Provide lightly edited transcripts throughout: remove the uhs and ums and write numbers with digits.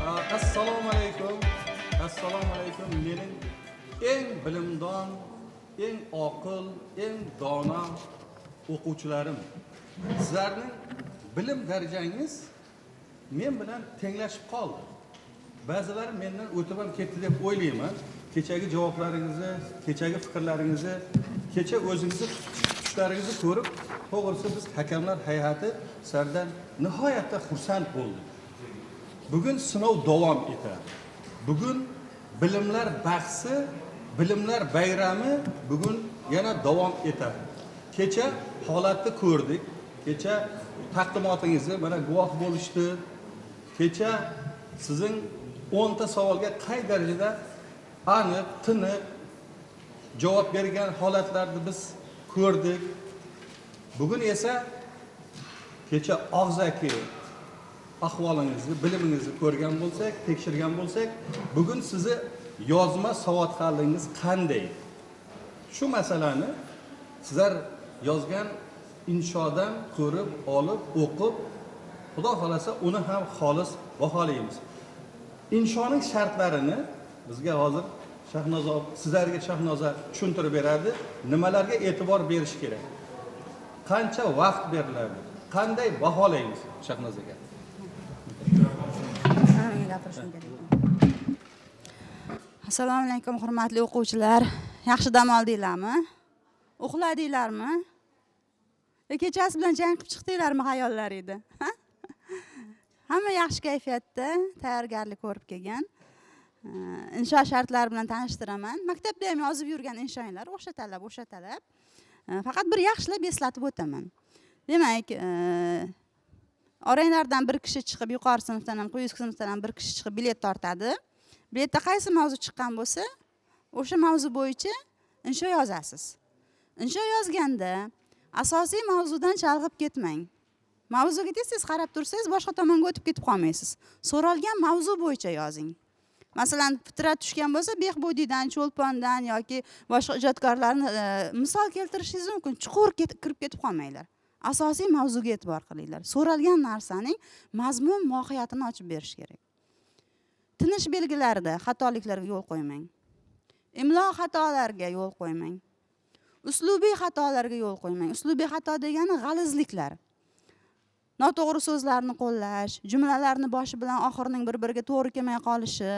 Assalomu alaykum. Assalomu alaykum. Mening eng bilimdon, eng oqil, eng dono o'quvchilarim. Sizlarning bilim darajangiz men bilan tenglashib qoldi. Ba'zilari mendan o'tib ham ketdi deb o'ylayman. Kechagi javoblaringizni, kechagi fikrlaringizni, kecha o'zingizni tushlaringizni ko'rib, to'g'risi biz hakamlar hay'ati sizlardan nihoyatda xursand bo'ldik. Bugun sinov davom etadi. Bugun bilimlar bahsi, bilimlar bayrami bugun yana davom etadi. Kecha holatni ko'rdik. Kecha taqdimotingizni mana guvoh bo'lishdi. Kecha sizning 10 ta savolga qay darajada aniq, tiniq javob bergan holatlarni biz ko'rdik. Bugun esa kecha og'zaki ahvolingizni, bilimingizni ko'rgan bo'lsak, tekshirgan bo'lsak, bugun sizni yozma savodxonligingiz qanday? Shu masalani sizlar yozgan inshodan ko'rib, olib, o'qib, Xudo xolasa uni ham xolis baholaymiz. Inshoning shartlarini bizga hozir Shahnoza, sizlarga Shahnoza tushuntirib beradi. Nimalarga e'tibor berish kerak? Qancha vaqt beriladi? Qanday baholaymiz Shahnozaga? Assalomu alaykum hurmatli o'quvchilar. Yaxshi dam oldinglarmi? Uxladinglarmi? Kechasi bilan jang qilib chiqdinglarmi xayollaringda? Hamma yaxshi kayfiyatda, tayyorgarlik ko'rib kelgan. Insho shartlari bilan tanishtiraman. Maktabda ham yozib yurgan inshoinglar o'sha talab. Faqat bir yaxshilab eslatib o'taman. Demak, oranglardan bir kishi chiqib, yuqori sinfdan ham, quyi sinfdan ham bir kishi chiqib bilet tortadi. Biletda qaysi mavzu chiqqan bo'lsa, o'sha mavzu bo'yicha insho yozasiz. Insho yozganda asosiy mavzudan chalg'ib ketmang. Mavzuga tez-tez qarab tursangiz, boshqa tomonga o'tib ketib qolmaysiz. So'ralgan mavzu bo'yicha yozing. Masalan, fitrat tushgan bo'lsa, Behbudiydan, Cho'lpondan yoki boshqa ijodkorlarni misol keltirishingiz mumkin. Chuqur kirib ketib qolmanglar. Asosiy mavzuga e'tibor qilinglar. So'ralgan narsaning mazmun mohiyatini ochib berish kerak. Tinish belgilarida xatoliklarga yo'l qo'ymang. Imlo xatolarga yo'l qo'ymang. Uslubiy xatolarga yo'l qo'ymang. Uslubiy xato degani g'alizliklar. Noto'g'ri so'zlarni qo'llash, jumlalarni boshi bilan oxirining bir-biriga to'g'ri kelmay qolishi,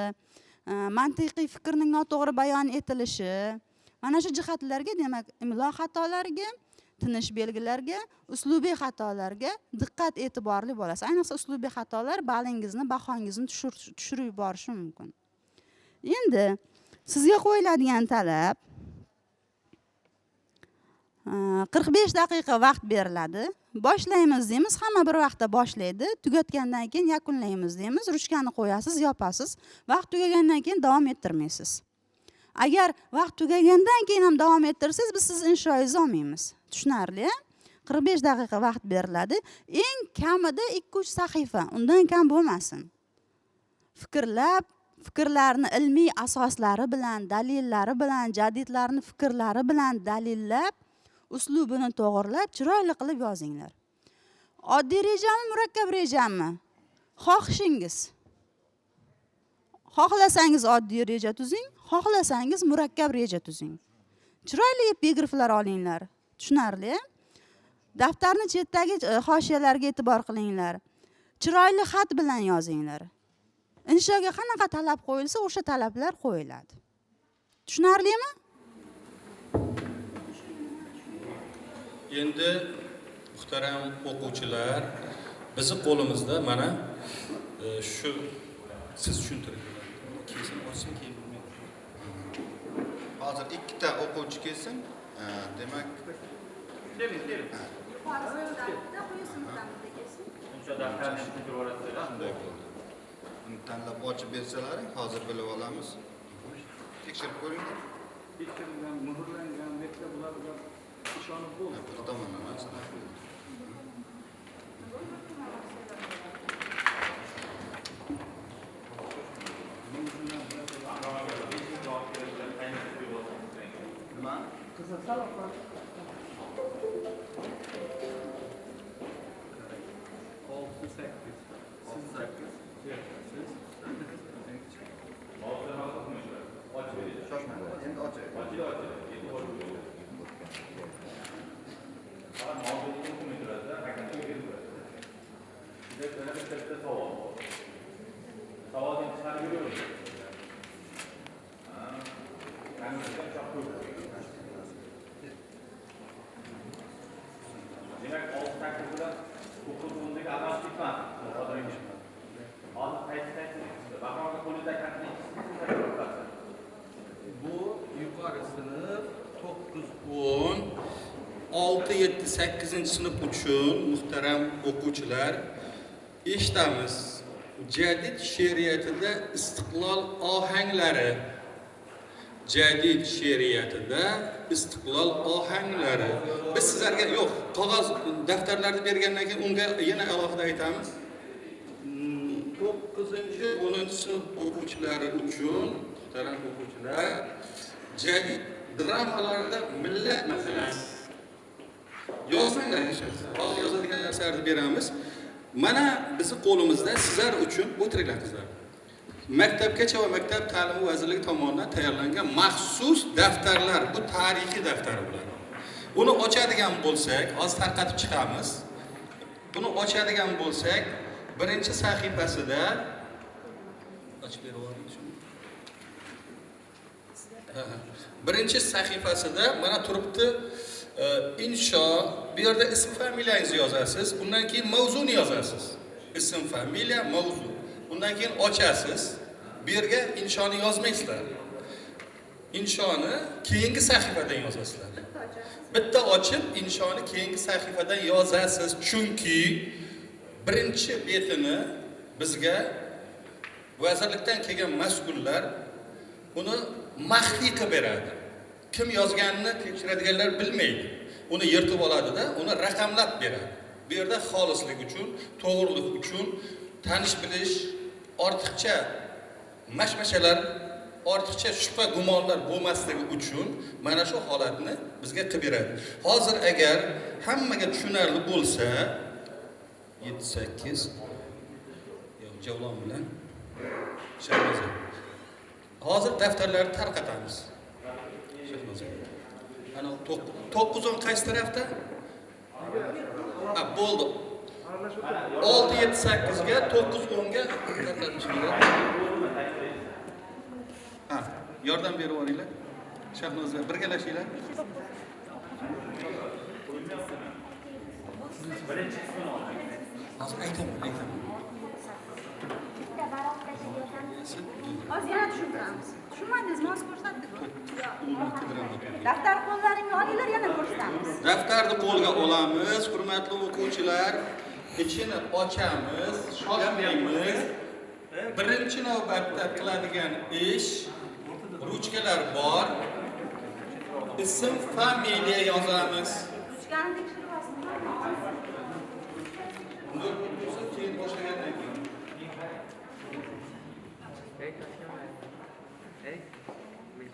mantiqiy fikrning noto'g'ri bayon etilishi, mana shu jihatlarga, demak, imlo xatolariga, tinish belgilariga, uslubiy xatolarga diqqat e'tiborli bo'lasiz. Ayniqsa uslubiy xatolar balingizni, bahongizni tushirib yuborishi mumkin. Endi sizga qo'yiladigan talab 45 daqiqa vaqt beriladi. Boshlaymiz deymiz, hamma bir vaqtda boshlaydi. Tugatgandan keyin yakunlaymiz deymiz. Ruchkani qo'yasiz, yopasiz. Vaqt tugagandan keyin davom ettirmaysiz. Agar vaqt tugagandan keyin ham davom ettirsangiz, biz siz inshoingizni olmaymiz. Tushunarli? 45 daqiqa vaqt beriladi. Eng kamida 2-3 sahifa, undan kam bo'lmasin. Fikrlarni ilmiy asoslari bilan, dalillari bilan, jadidlarni fikrlari bilan dalillab, uslubini to'g'rilab, chiroyli qilib yozinglar. Oddiy rejami, murakkab rejami? Xohishingiz. Xohlasangiz oddiy reja tuzing, xohlasangiz murakkab reja tuzing. Chiroyli epigraflar olinglar. Tushunarli? Daftarni chetdagi hoshiyalarga e'tibor qilinglar. Chiroyli xat bilan yozinglar. Inshoga qanaqa talab qo'yilsa, o'sha talablar qo'yiladi. Tushunarlimi? Endi muhtaram o'quvchilar, bizi qo'limizda mana shu siz tushuntiring. Keyin olsin, keyin hozir 2 ta o'quvchi kelsin. Demak, keling. shunday bo'ldi. Uni tanlab ochib bersalaring, hozir bilib olamiz. Tekshirib ko'ringlar. Tekshirilgan, muhrlangan deb bularga ishonib bo'ldi. Bir tomondan sanab nima? Qiziq savollar. 6-8. Siz 8. Siz Demek 6 takdirde 9-10'daki adam çıkmaz. Hozir qaysi bahorda qo'lida katta Bu yuqori sinf 9, 10, 6, 7, 8 sinf uchun muhtaram o'quvchilar eshitamiz. Jadid she'riyatida istiqlol ohanglari. Jadid she'riyatida istiqlol ohanglari. Biz sizlarga yo'q, qog'oz daftarlarni bergandan keyin unga yana alohida aytamiz. 9-10 sinf o'quvchilari uchun, muhtaram o'quvchilar, jadid dramalarda millat masalasi. Yozmanglar hech hozir yozadigan narsalarni beramiz. Mana bizni qo'limizda sizlar uchun o'tiringlar qizlar. Maktabgacha va maktab ta'limi vazirligi tomonidan tayyorlangan maxsus daftarlar, bu tarixiy daftar bo'ladi. Uni ochadigan bo'lsak, hozir tarqatib chiqamiz. Buni ochadigan bo'lsak, birinchi sahifasida ochib beryapman. Birinchi sahifasida mana turibdi insho, bu yerda ism familiyangizni yozasiz, undan keyin mavzuni yozasiz. Ism, familiya, mavzu. Undan keyin ochasiz. Bu yerga inshoni yozmaysizlar. Inshoni keyingi sahifadan yozasizlar. Bitta ochib inshoni keyingi sahifadan yozasiz, chunki birinchi betini bizga vazirlikdan kelgan mas'ullar uni maxfiy qilib beradi. Kim yozganini tekshiradiganlar bilmaydi. Uni yirtib oladida, uni raqamlab beradi. Bu yerda xolislik uchun, to'g'rilik uchun, tanish bilish, ortiqcha mashmashalar, ortiqcha shubha gumonlar bo'lmasligi uchun mana shu holatni bizga qilib beradi. Hozir agar hammaga tushunarli bo'lsa 7-8 javlon bilan Shahnoza. Hozir daftarlarni tarqatamiz. Shahnoza. Ana 9-10 qaysi tarafda? Ha, bo'ldi. 6-7-8 ga 9-10 ga tarqatishinglar. Ha, yordam berib oringlar. Shahnoza, birgalashinglar. Hozir aytaman. Hozir yana tushuntiramiz. Tushunmadingizmi? Hozir ko'rsatdik. Daftar qo'llaringni olinglar, yana ko'rsatamiz. Daftarni qo'lga olamiz, hurmatli o'quvchilar. Ichini ochamiz, shoshmaymiz. Birinchi navbatda qiladigan ish ruchkalar bor. Ism, familiya yozamiz. Ruchkani tekshirib olsinlar. Keyin boshlagandan keyin.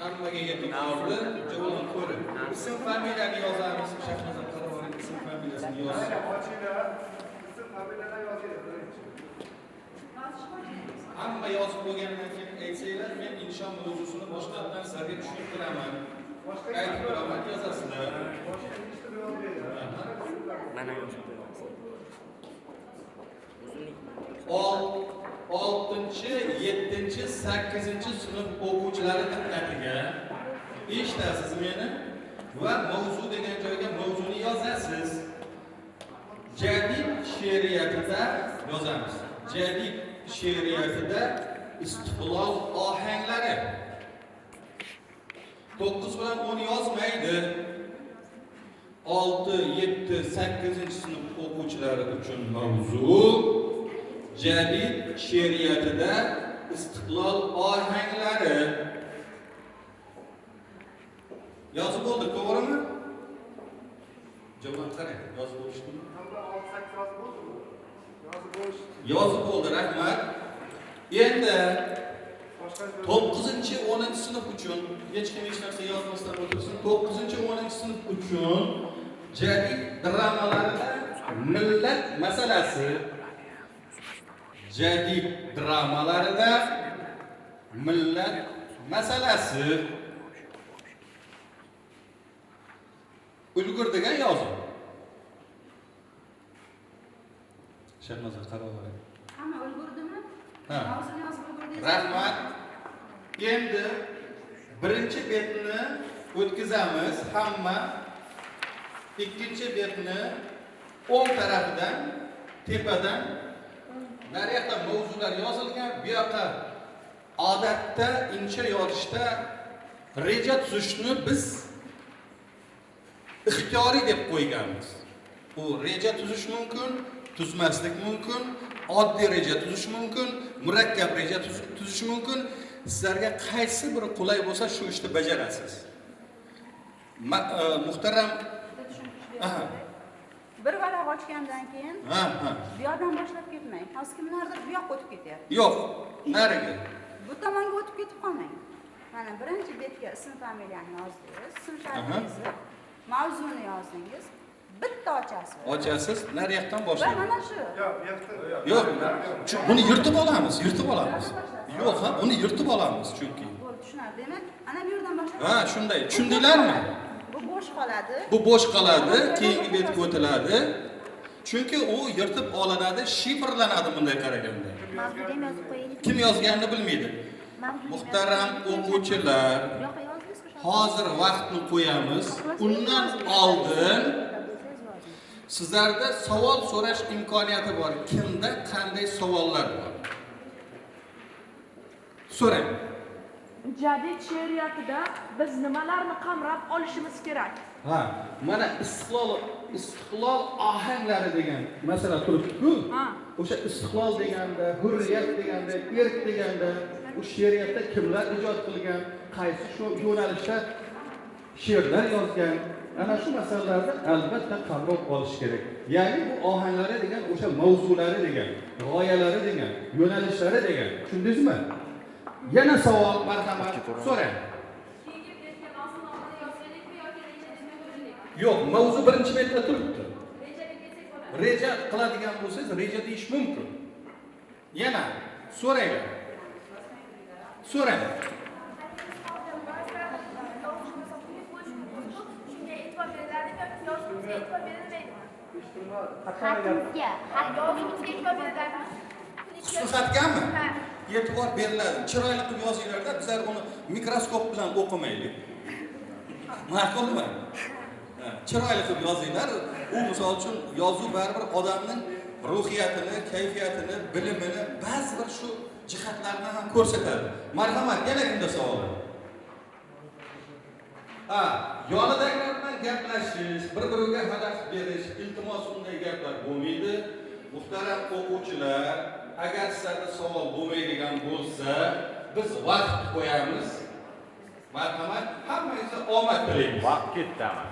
Hammaga yetib oldi. Javob ko'ring. Ism, familiyani yozamiz. Shahnoza qaroring ism, familiyasini yozing. Hamma yozib bo'lgandan keyin aytsanglar, men insho mavzusini boshqatdan sizlarga tushuntiraman. Aytib beraman, yozasizlar. Mana yozib qo'yamiz. 6, 7, 8 sinf o'quvchilari diqqatiga eshitasiz meni va mavzu degan joyga mavzuni yozasiz. Jadid she'riyatida yozamiz. Jadid she'riyatida istiqlol ohanglari. 9 bilan 10 yozmaydi. 6, 7, 8 sinf o'quvchilari uchun mavzu jadid she'riyatida istiqlol ohanglari. Yozib bo'ldi, to'g'rimi? Javob qarang, yozib bo'lishdimi? Yozib bo'ldi, rahmat. Endi 9-10 sinf uchun hech kim hech narsa yozmasdan o'tirsin. 9-10 sinf uchun jadid dramalarida millat masalasi. Jadid dramalarida millat masalasi. Ulgur degan yozib. Shahnoza qarab oling. Hamma ulgurdimi? Ha. Mavzuni yozib ulgurdi. Rahmat. Endi birinchi betni o'tkazamiz hamma. Ikkinchi betni o'ng tarafidan, tepadan naryoqda mavzular yozilgan, bu yoqqa odatda insho yozishda reja tuzishni biz ixtiyoriy deb qo'yganmiz. U reja tuzish mumkin, tuzmaslik mumkin, oddiy reja tuzish mumkin, murakkab reja tuzish mumkin. Sizlarga qaysi biri qulay bo'lsa, shu ishni bajarasiz. Muhtaram, bir varaq ochgandan keyin ha. bu yoqdan boshlab ketmang. Hozir kimlardir bu yoqqa o'tib ketyapti. Yo'q, nariga. Bu tomonga o'tib ketib qolmang. Mana birinchi betga ism familiyani yozdingiz, ism sharifingizni, mavzuni yozdingiz. Bitta ochasiz. Ochasiz, nariyoqdan Va boshlaymiz. mana shu. Yo'q, buni yirtib olamiz. Yo'q, ha, buni yirtib olamiz chunki. Bo'ldi, tushunarli. Demak, ana bu yerdan boshlab. Ha, shunday. Tushundinglarmi? Bu bo'sh qoladi. Bu bo'sh qoladi, keyingi betga o'tiladi. Chunki u yirtib olinadi, shifrlanadi bunday qaraganda. Mavzuga ham yozib qo'yaylik. Kim yozganini bilmaydi. Muhtaram o'quvchilar, hozir vaqtni qo'yamiz. Undan oldin sizlarda savol so'rash imkoniyati bor. Kimda qanday savollar bor? So'rang. Jadid she'riyatida biz nimalarni qamrab olishimiz kerak? Ha, mana istiqlol ohanglari degan masala turibdi-ku. Ha. O'sha istiqlol deganda, hurriyat deganda, erk deganda, u she'riyatda kimlar ijod qilgan, qaysi shu yo'nalishda she'rlar yozgan, ana shu masalalarni albatta qamrab olish kerak. Ya'ni bu ohanglari degan o'sha mavzulari degan, g'oyalari degan, yo'nalishlari degan. Tushundingizmi? Yana savol, marhamat, so'rang. Yo'q, mavzu birinchi betda turibdi. Reja qiladigan bo'lsangiz, reja deyish mumkin. Yana so'raylar. So'rang. Xatimizga, Xususatgami? E'tibor beriladi. Chiroyli qilib yozinglarda, bizlar uni mikroskop bilan o'qimaylik. Ma'qulmi? Chiroyli qilib yozinglar. U misol uchun yozuv baribir odamning ruhiyatini, kayfiyatini, bilimini, ba'zi bir shu jihatlarni ham ko'rsatadi. Marhamat, yana kimda savol bor? Ha, yonidagilar bilan gaplashish, bir-biriga hadaf berish, iltimos unday gaplar bo'lmaydi. Muhtaram o'quvchilar, agar sizlarda savol bo'lmaydigan bo'lsa, biz vaqt qo'yamiz. Marhamat, hammangizga omad tilaymiz. Vaqt ketdi ama.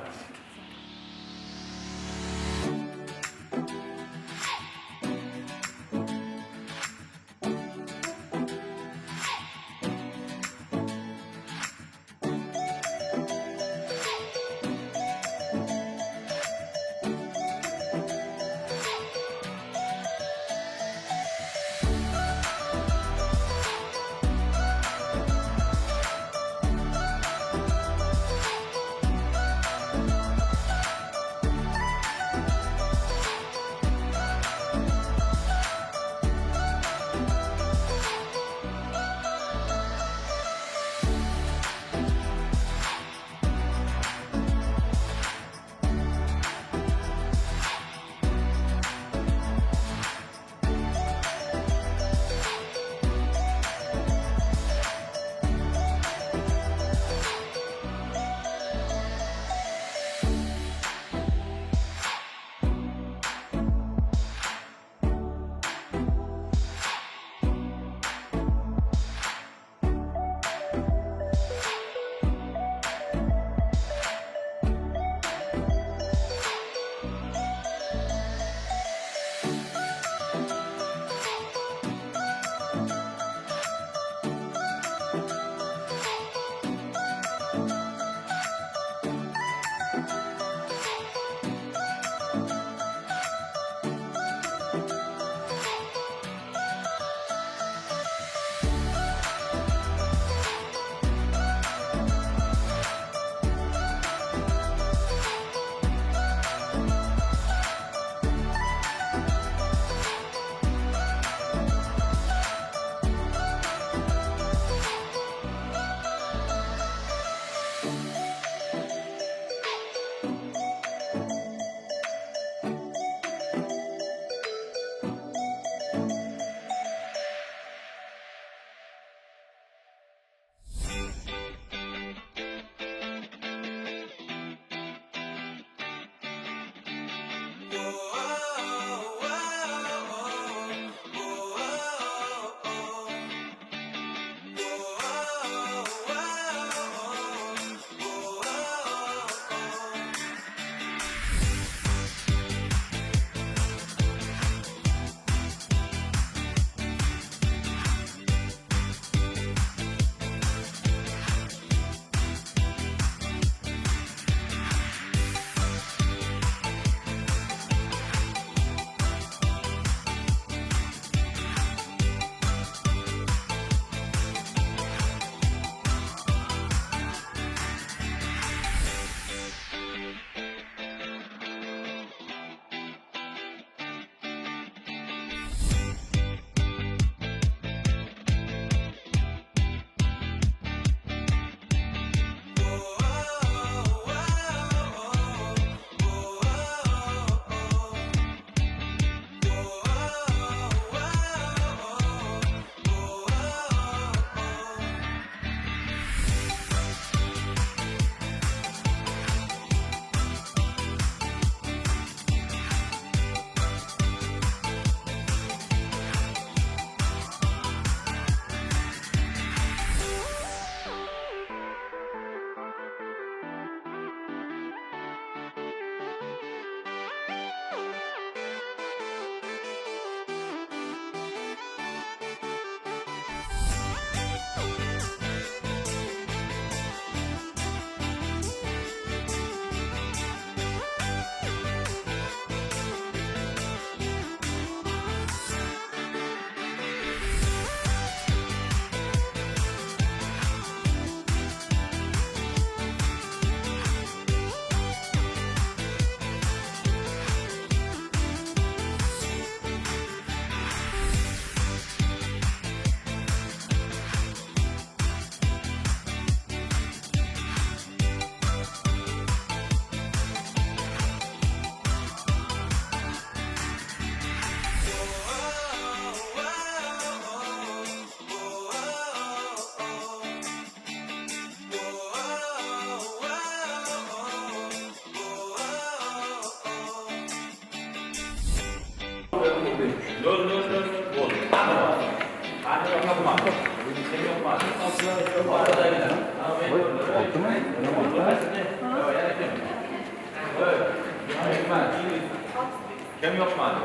Kim yoqmadi?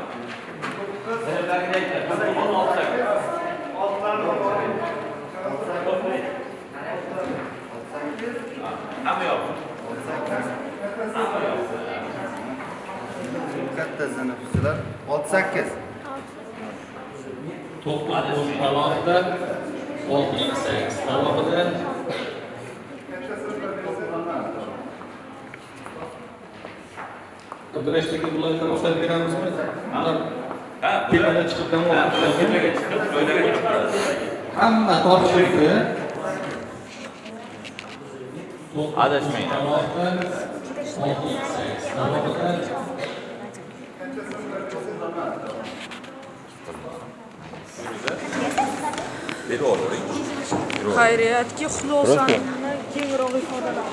Sizlarga aytdim. 16. Hamma yoq. Katta sinfsizlar 6-8. To'qqiz talog'ida 6-8 talog'ida birlashtagi viloyatdan boshlab beramizmi? Ular tepaga chiqib dam hamma topshirdi. Adashmaydi. Berib olavering. Xayriyatki, xulosani kengroq ifodaladi.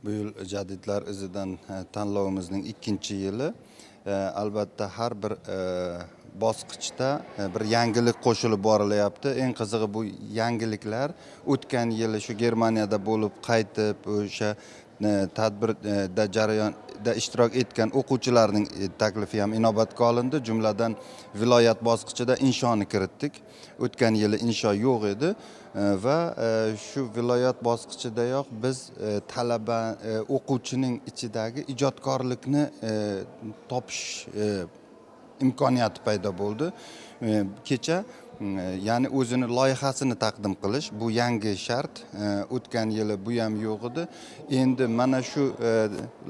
Bu yil jadidlar izidan tanlovimizning 2-yili. Albatta har bir bosqichda bir yangilik qo'shilib borilyapti. Eng qizig'i bu yangiliklar o'tgan yili shu Germaniyada bo'lib qaytib o'sha tadbirda jarayonda ishtirok etgan o'quvchilarning taklifi ham inobatga olindi. Jumladan viloyat bosqichida inshoni kiritdik. O'tgan yili insho yo'q edi va shu viloyat bosqichidayoq biz talaba o'quvchining ichidagi ijodkorlikni topish imkoniyati paydo bo'ldi. Kecha ya'ni o'zini loyihasini taqdim qilish bu yangi shart. O'tgan yili bu ham yo'q edi. Endi mana shu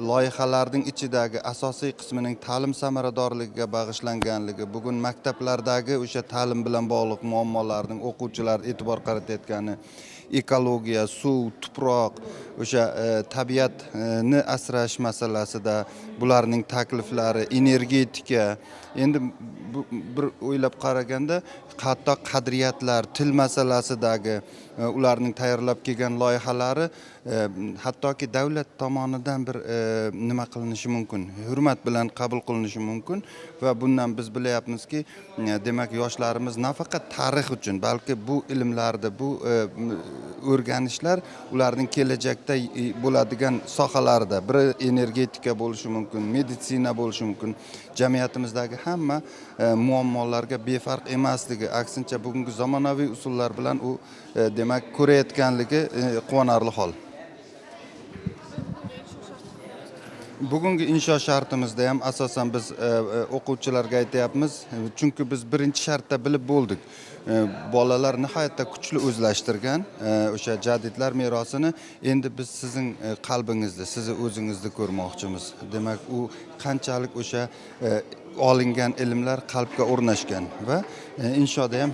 loyihalarning ichidagi asosiy qismining ta'lim samaradorligiga bag'ishlanganligi, bugun maktablardagi o'sha ta'lim bilan bog'liq muammolarning o'quvchilar e'tibor qaratayotgani, ekologiya, suv, tuproq, o'sha tabiatni asrash masalasida bularning takliflari, energetika, endi bir o'ylab qaraganda hatto qadriyatlar, til masalasidagi ularning tayyorlab kelgan loyihalari hattoki davlat tomonidan bir nima qilinishi mumkin, hurmat bilan qabul qilinishi mumkin va bundan biz bilyapmizki, demak yoshlarimiz nafaqat tarix uchun, balki bu ilmlarda, bu o'rganishlar ularning kelajakda bo'ladigan sohalarida, biri energetika bo'lishi mumkin, meditsina bo'lishi mumkin, jamiyatimizdagi hamma muammolarga befarq emasligi, aksincha bugungi zamonaviy usullar bilan u demak ko'rayotganligi quvonarli hol. Bugungi insho shartimizda ham asosan biz o'quvchilarga aytayapmiz, chunki biz birinchi shartda bilib bo'ldik. Bolalar nihoyatda kuchli o'zlashtirgan o'sha jadidlar merosini endi biz sizning qalbingizda, sizni o'zingizni ko'rmoqchimiz. Demak, u qanchalik o'sha olingan ilmlar qalbga o'rnashgan va inshoda ham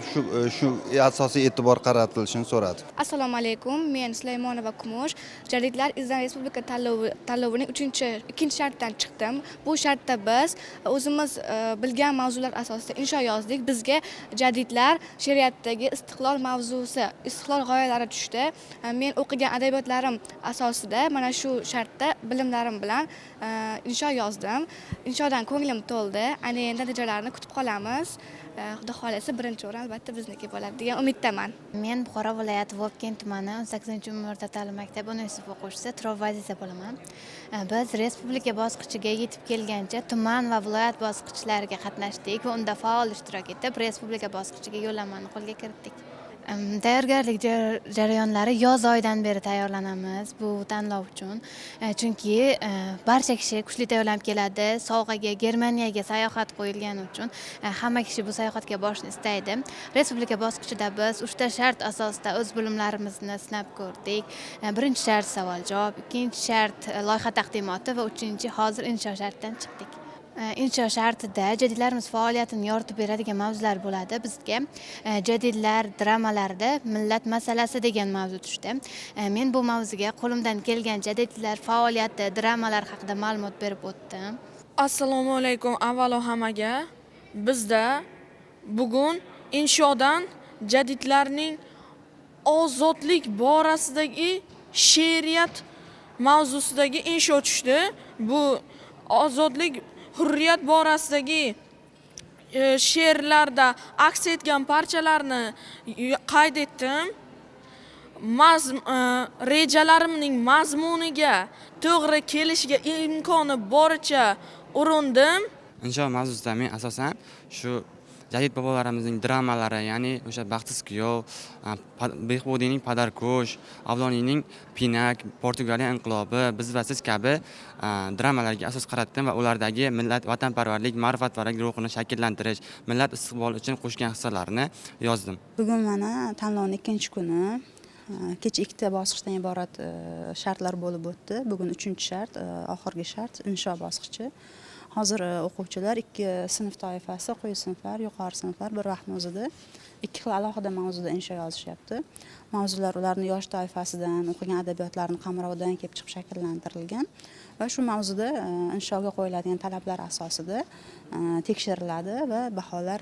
shu asosiy e'tibor qaratilishini so'radi. Assalomu alaykum. Men Sulaymonova Kumush. Jadidlar Izidan Respublika tanlovining 2-chi shartdan chiqdim. Bu shartda biz o'zimiz bilgan mavzular asosida insho yozdik. Bizga jadidlar she'riyatdagi istiqlol mavzusi, istiqlol g'oyalari tushdi. Men o'qigan adabiyotlarim asosida mana shu shartda bilimlarim bilan insho yozdim. Inshodan ko'nglim to'ldi. Ana endi natijalarni kutib qolamiz. Xudo xolasa birinchi o'rin albatta bizniki bo'ladi degan umiddaman. Men Buxoro viloyati Vobkent tumani 18-umumiy o'rta ta'lim maktabi sinf o'quvchisi Turobboy Aziza bo'laman. Biz respublika bosqichiga yetib kelgancha tuman va viloyat bosqichlariga qatnashdik va unda faol ishtirok etib, respublika bosqichiga yo'llanmani qo'lga kiritdik. Tayyorgarlik jarayonlari yoz oyidan beri tayyorlanamiz bu tanlov uchun. Chunki barcha kishi kuchli tayyorlanib keladi. Sovg'aga, Germaniyaga sayohat qo'yilgani uchun hamma kishi bu sayohatga borishni istaydi. Respublika bosqichida biz 3 ta shart asosida o'z bilimlarimizni sinab ko'rdik. Birinchi shart savol-javob, ikkinchi shart loyiha taqdimoti va uchinchi hozir insho shartidan chiqdik. Insho shartida jadidlarimiz faoliyatini yoritib beradigan mavzular bo'ladi. Bizga jadidlar dramalarida millat masalasi degan mavzu tushdi. Men bu mavzuga qo'limdan kelgancha jadidlar faoliyati, dramalar haqida ma'lumot berib o'tdim. Assalomu alaykum avvalo hammaga. Bizda bugun inshodan jadidlarning ozodlik borasidagi she'riyat mavzusidagi insho tushdi. Bu ozodlik, hurriyat borasidagi she'rlarda aks etgan parchalarni qayd etdim. Rejalarimning mazmuniga to'g'ri kelishiga imkoni boricha urindim. Insho mavzusida men asosan shu jadid bobolarimizning dramalari, ya'ni o'sha Baxtsiz kuyov, Behbudiyning Padarko'sh, Avloniyning Pinak, Portugaliya inqilobi, Biz va siz kabi dramalarga asos qaratdim va ulardagi millat vatanparvarlik, ma'rifatparvarlik ruhini shakllantirish, millat istiqboli uchun qo'shgan hissalarini yozdim. Bugun mana tanlovning ikkinchi kuni. Kecha ikkita bosqichdan iborat shartlar bo'lib o'tdi. Bugun 3-shart, oxirgi shart insho bosqichi. Hozir o'quvchilar ikki sinf toifasi, quyi sinflar, yuqori sinflar bir vaqtning o'zida ikki xil alohida mavzuda insho yozishyapti. Mavzular ularning yosh toifasidan, o'qigan adabiyotlarning qamrovidan kelib chiqib shakllantirilgan va shu mavzuda inshoga qo'yiladigan talablar asosida tekshiriladi va baholar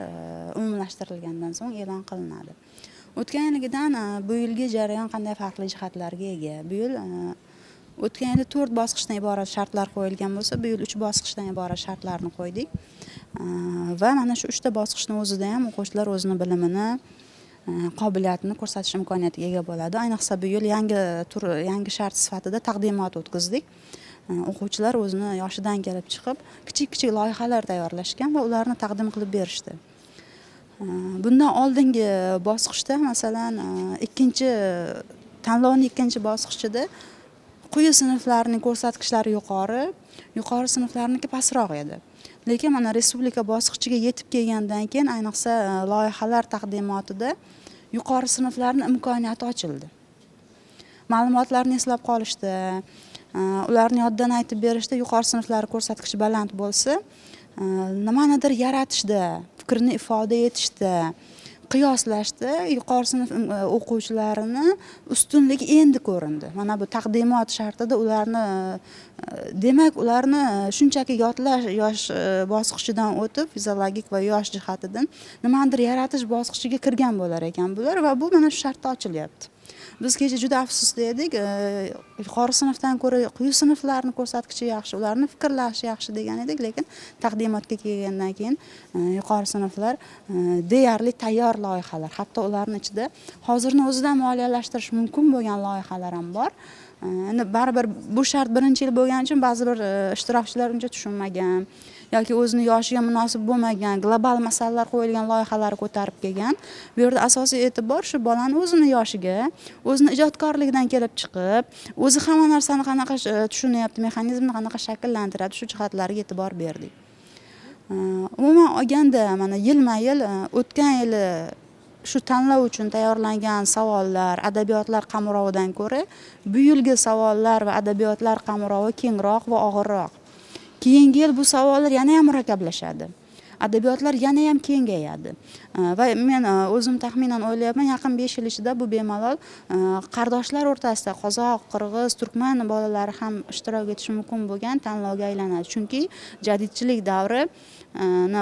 umumlashtirilgandan so'ng e'lon qilinadi. O'tgan yilgidan bu yilgi jarayon qanday farqli jihatlarga ega? Bu yil o'tgan yili 4 bosqichdan iborat shartlar qo'yilgan bo'lsa, bu yil 3 bosqichdan iborat shartlarni qo'ydik. Va mana shu 3 ta bosqichning o'zida ham o'quvchilar o'zining bilimini, qobiliyatini ko'rsatish imkoniyatiga ega bo'ladi. Ayniqsa bu yil yangi shart sifatida taqdimot o'tkazdik. O'quvchilar o'zini yoshidan kelib chiqib, kichik-kichik loyihalar tayyorlashgan va ularni taqdim qilib berishdi. Bundan oldingi bosqichda masalan tanlovning ikkinchi bosqichida quyi sinflarning ko'rsatkichlari yuqori sinflarniki pastroq edi. Lekin mana respublika bosqichiga yetib kelgandan keyin ayniqsa loyihalar taqdimotida yuqori sinflarning imkoniyati ochildi. Ma'lumotlarni eslab qolishda, ularni yoddan aytib berishda yuqori sinflar ko'rsatkichi baland bo'lsa, nimanidir yaratishda, fikrni ifoda etishda, qiyoslashda yuqori sinf o'quvchilarini ustunligi endi ko'rindi. Mana bu taqdimot shartida ularni shunchaki yodlash yosh bosqichidan o'tib, fiziologik va yosh jihatidan nimanidir yaratish bosqichiga kirgan bo'lar ekan bular va bu mana shu shartda ochilyapti. Biz kecha juda afsusda edik. Yuqori sinfdan ko'ra quyi sinflarni ko'rsatkichi yaxshi, ularni fikrlashi yaxshi degan edik, lekin taqdimotga kelgandan keyin yuqori sinflar deyarli tayyor loyihalar, hatto ularning ichida hozirni o'zidan moliyalashtirish mumkin bo'lgan loyihalar ham bor. Endi baribir bu shart birinchi yil bo'lgani uchun ba'zi bir ishtirokchilar uncha tushunmagan yoki o'zini yoshiga munosib bo'lmagan global masalalar qo'yilgan loyihalar ko'tarib kelgan. Bu yerda asosiy e'tibor shu bolani o'zini yoshiga, o'zini ijodkorlikdan kelib chiqib, o'zi hamma narsani qanaqa tushunyapti, mexanizmni qanaqa shakllantiradi, shu jihatlarga e'tibor berdik. Umuman olganda mana yilma-yil o'tgan yili shu tanlov uchun tayyorlangan savollar, adabiyotlar qamrovidan ko'ra bu yilgi savollar va adabiyotlar qamrovi kengroq va og'irroq. Keyingi yil bu savollar yana ham murakkablashadi. Adabiyotlar yana ham kengayadi. Va men o'zim taxminan o'ylayapman, yaqin 5 yil ichida bu bemalol qardoshlar o'rtasida qozoq, qirg'iz, turkman bolalari ham ishtirok etishi mumkin bo'lgan tanlovga aylanadi. Chunki jadidchilik davri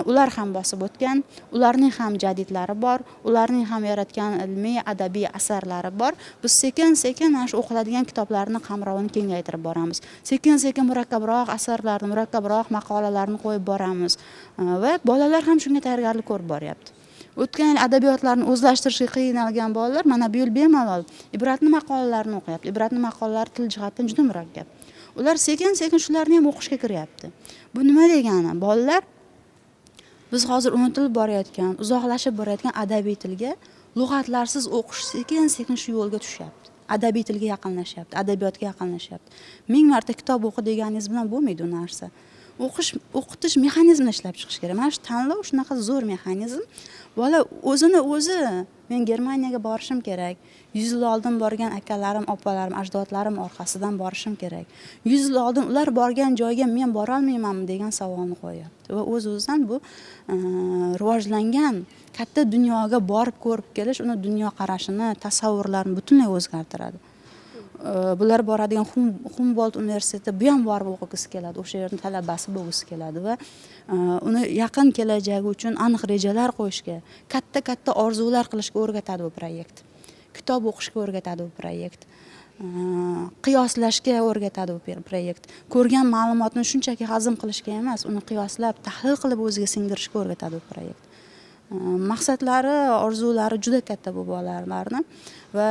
ular ham bosib o'tgan, ularning ham jadidlari bor, ularning ham yaratgan ilmiy, adabiy asarlari bor. Biz sekin-sekin mana shu o'qiladigan kitoblarning qamrovini kengaytirib boramiz. Sekin-sekin murakkabroq asarlarni, murakkabroq maqolalarni qo'yib boramiz va bolalar ham shunga tayyorgarlik ko'rib boryapti. O'tgan yil adabiyotlarni o'zlashtirishga qiynalgan bolalar mana bu yil bemalol ibratli maqolalarni o'qiyapti. Ibratli maqolalar til jihatdan juda murakkab. Ular sekin-sekin shularni ham o'qishga kiryapti. Bu nima degani? Bolalar biz hozir unutilib borayotgan, uzoqlashib borayotgan adabiy tilga lug'atlarsiz o'qish sekin-sekin shu yo'lga tushyapti. Adabiy tilga yaqinlashyapti, adabiyotga yaqinlashyapti. 1000 marta kitob o'qi deganingiz bilan bo'lmaydi u narsa. O'qitish mexanizmini ishlab chiqish kerak. Mana shu tanlov shunaqa zo'r mexanizm. Bola o'zi men Germaniyaga borishim kerak. 100 yil oldin borgan akalarim, opalarim, ajdodlarim orqasidan borishim kerak. 100 yil oldin ular borgan joyga men bora olmaymanmi degan savolni qo'yapti. Va o'z-o'zidan bu rivojlangan katta dunyoga borib ko'rib kelish, uni dunyo qarashini, tasavvurlarini butunlay o'zgartiradi. Bular boradigan Humboldt universiteti bu ham borib o'qigisi keladi, o'sha yerning talabasi bo'lgisi keladi va uni yaqin kelajagi uchun aniq rejalar qo'yishga, katta-katta orzular qilishga o'rgatadi bu proyekt. Kitob o'qishga o'rgatadi bu proyekt. qiyoslashga o'rgatadi bu proyekt. Ko'rgan ma'lumotni shunchaki hazm qilishga emas, uni qiyoslab, tahlil qilib o'ziga singdirishga o'rgatadi bu proyekt. Maqsadlari, orzulari juda katta bu bolalarni va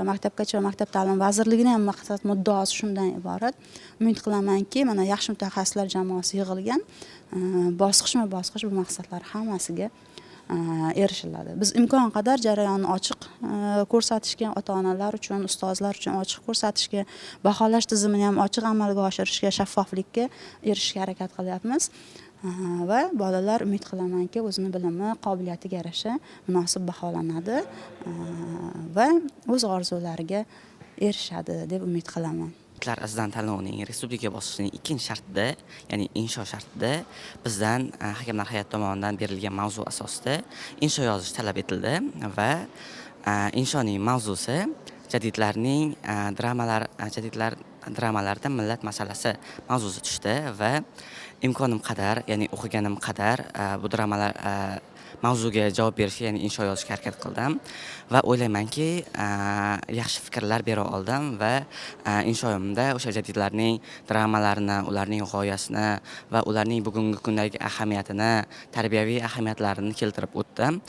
Maktabgacha va Maktab ta'limi vazirligining ham maqsad muddaosi shundan iborat. Umid qilamanki, mana yaxshi mutaxassislar jamoasi yig'ilgan, bosqichma-bosqich bu maqsadlar hammasiga erishiladi. Biz imkon qadar jarayonni ochiq ko'rsatishga, ota-onalar uchun, ustozlar uchun ochiq ko'rsatishga, baholash tizimini ham ochiq amalga oshirishga, shaffoflikka erishishga harakat qilyapmiz. Va bolalar umid qilamanki, o'zini bilimi, qobiliyatiga yarasha munosib baholanadi va o'z orzulariga erishadi deb umid qilaman. Izidan tanlovining respublika bosqichining ikkinchi shartida, ya'ni insho shartida bizdan hakamlar hay'ati tomonidan berilgan mavzu asosida insho yozish talab etildi va inshoning mavzusi jadidlarning dramalarida millat masalasi mavzusi tushdi va imkonim qadar, ya'ni o'qiganim qadar bu dramalar mavzuga javob berishga, ya'ni insho yozishga harakat qildim va o'ylaymanki, yaxshi fikrlar bera oldim va inshoyimda o'sha jadidlarning dramalarini, ularning g'oyasini va ularning bugungi kundagi ahamiyatini, tarbiyaviy ahamiyatlarini keltirib o'tdim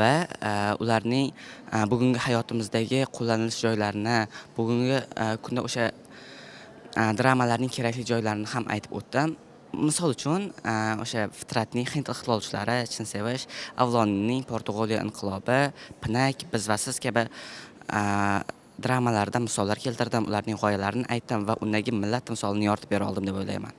va ularning bugungi hayotimizdagi qo'llanilish joylarini, bugungi kunda o'sha dramalarning kerakli joylarini ham aytib o'tdim. Misol uchun, o'sha Fitratning Hind ixtilolchilari, Chin sevish, Avloniyning Portugaliya inqilobi, Pinak, Biz va siz kabi dramalardan misollar keltirdim, ularning g'oyalarini aytdim va undagi millat timsolini yoritib bera oldim deb o'ylayman.